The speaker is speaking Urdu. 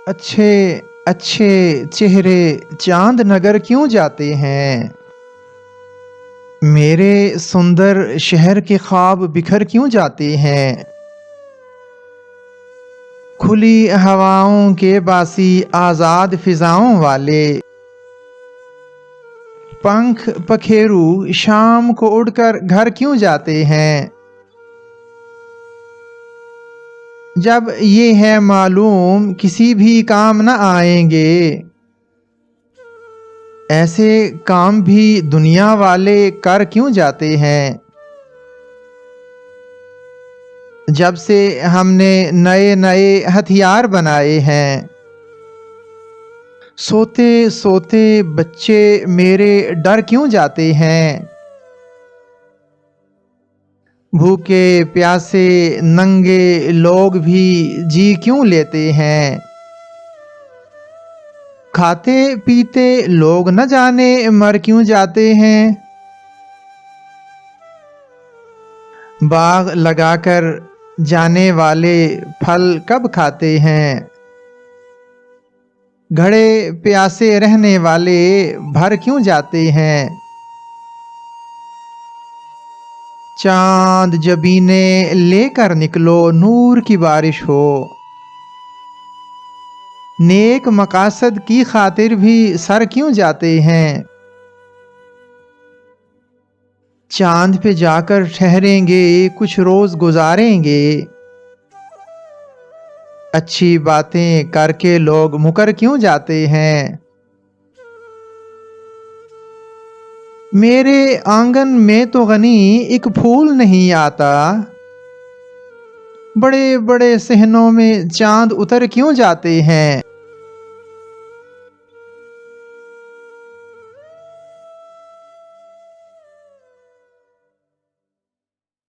اچھے اچھے چہرے چاند نگر کیوں جاتے ہیں؟ میرے سندر شہر کے خواب بکھر کیوں جاتے ہیں؟ کھلی ہواؤں کے باسی آزاد فضاؤں والے پنکھ پکھیرو شام کو اڑ کر گھر کیوں جاتے ہیں؟ جب یہ ہے معلوم کسی بھی کام نہ آئیں گے، ایسے کام بھی دنیا والے کر کیوں جاتے ہیں؟ جب سے ہم نے نئے نئے ہتھیار بنائے ہیں، سوتے سوتے بچے میرے ڈر کیوں جاتے ہیں؟ بھوکے پیاسے ننگے لوگ بھی جی کیوں لیتے ہیں؟ کھاتے پیتے لوگ نہ جانے مر کیوں جاتے ہیں؟ باغ لگا کر جانے والے پھل کب کھاتے ہیں؟ گھڑے پیاسے رہنے والے بھر کیوں جاتے ہیں؟ چاند جبینے لے کر نکلو نور کی بارش ہو، نیک مقاصد کی خاطر بھی سر کیوں جاتے ہیں؟ چاند پہ جا کر ٹھہریں گے کچھ روز گزاریں گے، اچھی باتیں کر کے لوگ مکر کیوں جاتے ہیں؟ میرے آنگن میں تو غنی ایک پھول نہیں آتا، بڑے بڑے صحنوں میں چاند اتر کیوں جاتے ہیں؟